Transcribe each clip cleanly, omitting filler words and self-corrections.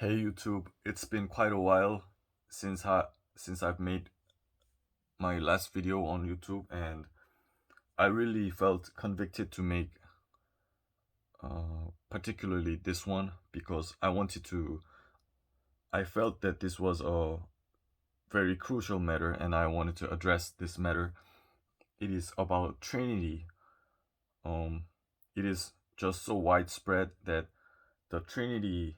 Hey YouTube, it's been quite a while since I've made my last video on YouTube, and I really felt convicted to make particularly this one because I felt that this was a very crucial matter and I wanted to address this matter. It is about Trinity. Um, it is just so widespread that the Trinity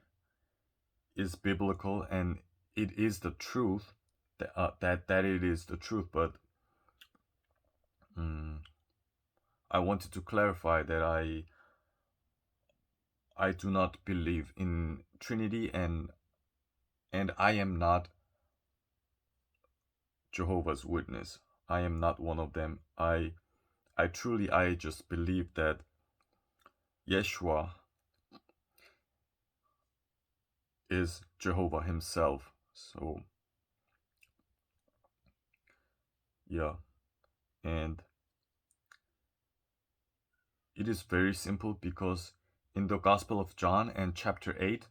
is biblical and it is the truth, that it is the truth, but mm, I wanted to clarify that I do not believe in Trinity, and I am not Jehovah's Witness. I am not one of them. I just believe that Yeshua is Jehovah himself. So yeah, and it is very simple because in the Gospel of John and chapter 8,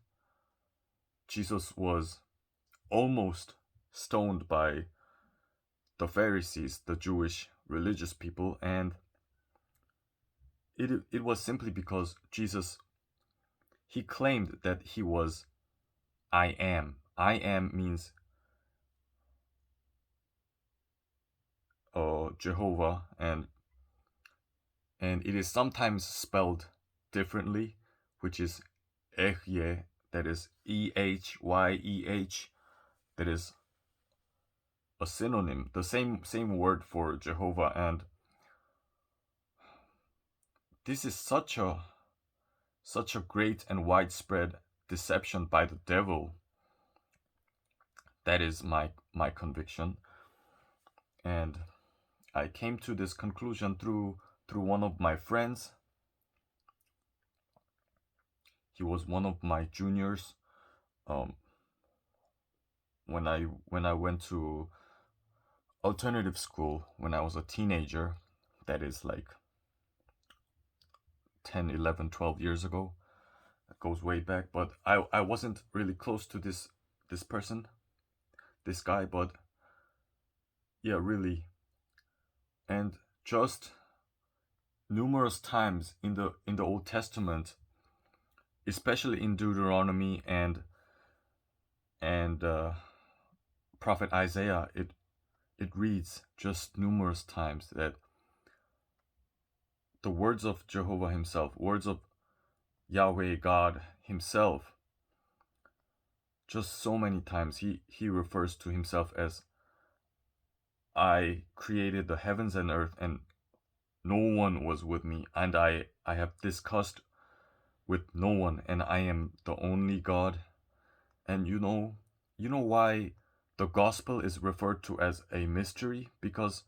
Jesus was almost stoned by the Pharisees, the Jewish religious people, and it was simply because Jesus, he claimed that he was I am. I am means Jehovah, and it is sometimes spelled differently, which is Ehyeh, that is Ehyeh, that is a synonym, the same word for Jehovah, and this is such a great and widespread deception by the devil. That is my conviction, and I came to this conclusion through one of my friends. He was one of my juniors. Um, when I went to alternative school when I was a teenager, that is like 10, 11, 12 years ago. That goes way back, but I wasn't really close to this person, this guy, but yeah, really. And just numerous times in the Old Testament, especially in Deuteronomy and Prophet Isaiah, it reads just numerous times that the words of Jehovah himself, words of Yahweh God himself, just so many times he refers to himself as I created the heavens and earth and no one was with me, and I have discussed with no one, and I am the only God. And you know why the gospel is referred to as a mystery? Because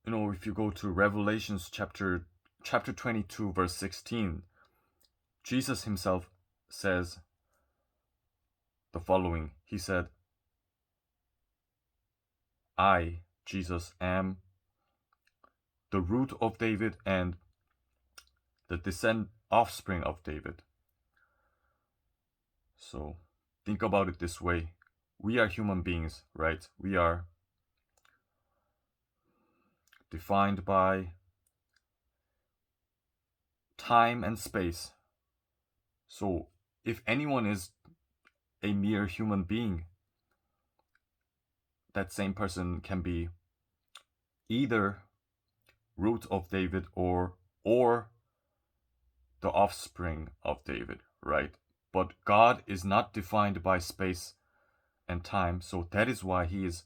if you go to Revelations chapter 22 verse 16, Jesus himself says the following. He said, I, Jesus, am the root of David and the offspring of David. So think about it this way. We are human beings, right? We are defined by time and space. So if anyone is a mere human being, that same person can be either root of David or the offspring of David, right? But God is not defined by space and time, so that is why he is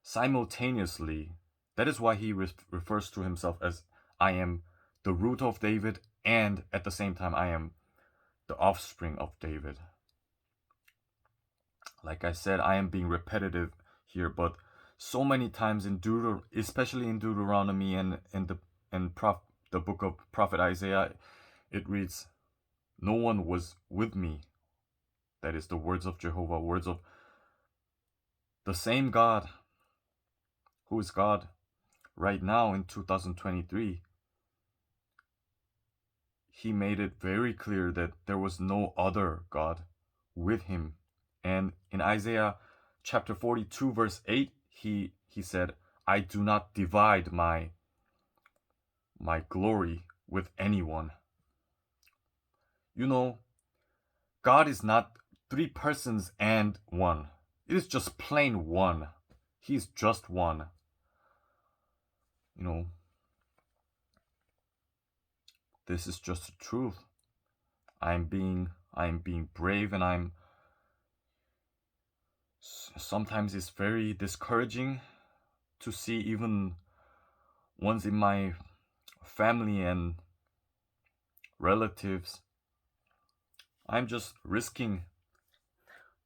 simultaneously, that is why he refers to himself as I am the root of David, and at the same time I am the offspring of David. Like I said, I am being repetitive here, but so many times especially in Deuteronomy the book of Prophet Isaiah, it reads, no one was with me. That is the words of Jehovah, words of the same God who is God right now in 2023. he made it very clear that there was no other God with him. And in Isaiah chapter 42 verse 8, he said, I do not divide my glory with anyone. You know, God is not three persons and one. It is just plain one. He's just one. You know, this is just the truth. I'm being brave, and sometimes it's very discouraging to see even ones in my family and relatives. I'm just risking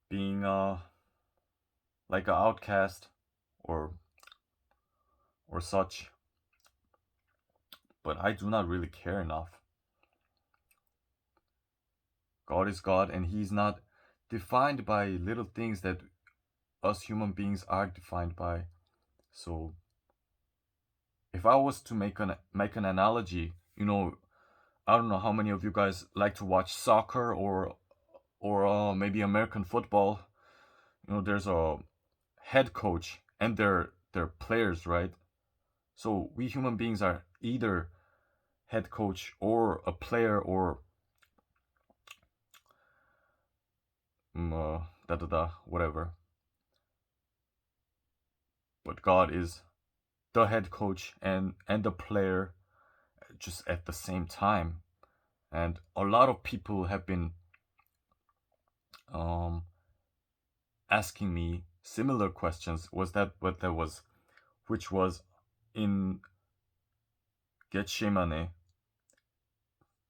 being like an outcast or such, but I do not really care enough. God is God, and he's not defined by little things that us human beings are defined by. So if I was to make an analogy, you know, I don't know how many of you guys like to watch soccer or maybe American football. You know, there's a head coach and their players, right? So we human beings are either head coach or a player or whatever. But God is the head coach and the player just at the same time. And a lot of people have been asking me similar questions. Was that what that was? Which was in Gethsemane.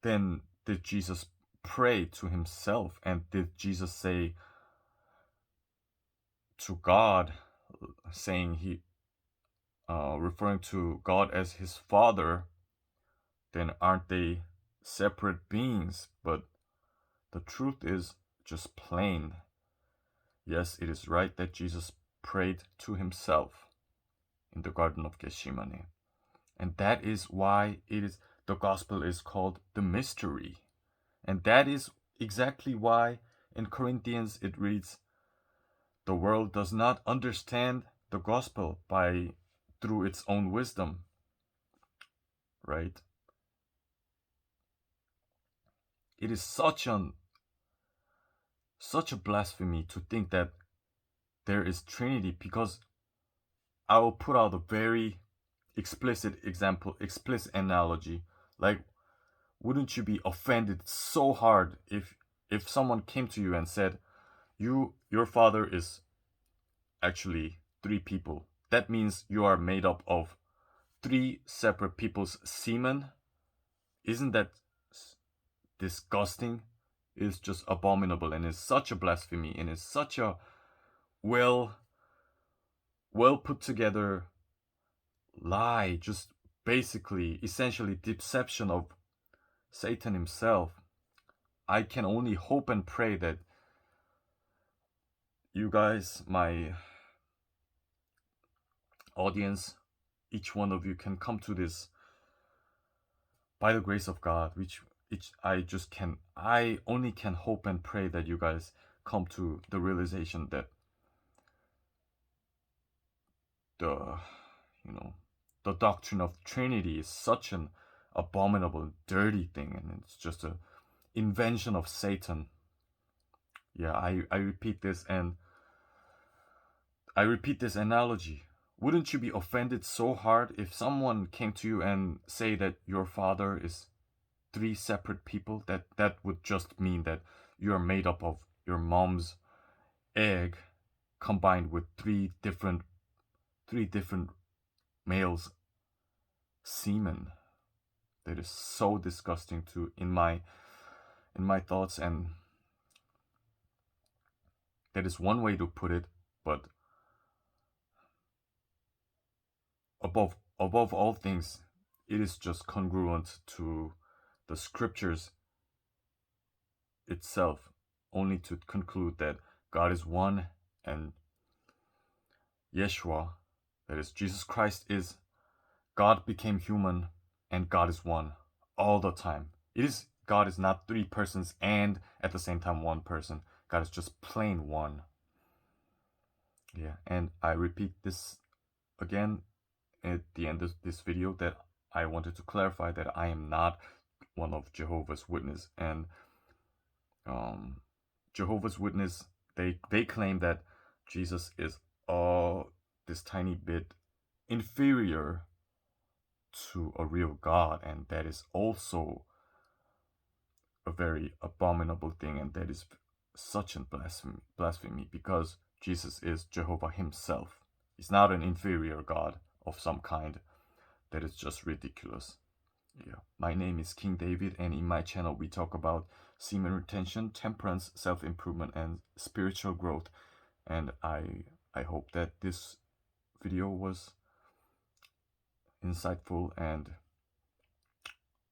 Then did Jesus pray to himself, and did Jesus say to God, saying he referring to God as his father? Then aren't they separate beings? But the truth is just plain. Yes, it is right that Jesus prayed to himself in the Garden of Gethsemane. And that is why the gospel is called the mystery. And that is exactly why in Corinthians it reads, the world does not understand the gospel through its own wisdom. Right? It is such a blasphemy to think that there is Trinity, because I will put out a very explicit analogy. Like, wouldn't you be offended so hard if someone came to you and said, your father is actually three people? That means you are made up of three separate people's semen. Isn't that disgusting? It's just abominable, and it's such a blasphemy, and it's such a well put together lie, just basically essentially deception of Satan himself. I can only hope and pray that you guys, my audience, each one of you can come to this by the grace of God, which I only can hope and pray that you guys come to the realization that the doctrine of Trinity is such an abominable, dirty thing, and it's just an invention of Satan. Yeah, I repeat this, and I repeat this analogy. Wouldn't you be offended so hard if someone came to you and say that your father is three separate people? That would just mean that you're made up of your mom's egg combined with three different males' semen. That is so disgusting in my thoughts, and that is one way to put it. But above all things, it is just congruent to the scriptures itself, only to conclude that God is one, and Yeshua, that is Jesus Christ, is God became human, and God is one all the time. God is not three persons and at the same time one person. God is just plain one. Yeah, and I repeat this again at the end of this video, that I wanted to clarify that I am not one of Jehovah's Witnesses. And Jehovah's Witness, they claim that Jesus is this tiny bit inferior to a real God, and that is also a very abominable thing, and that is such a blasphemy, because Jesus is Jehovah himself. He's not an inferior God of some kind. That is just ridiculous. Yeah. My name is King David, and in my channel we talk about semen retention, temperance, self-improvement, and spiritual growth. And I hope that this video was insightful and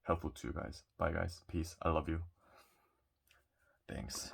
helpful to you guys. Bye guys. Peace. I love you. Thanks.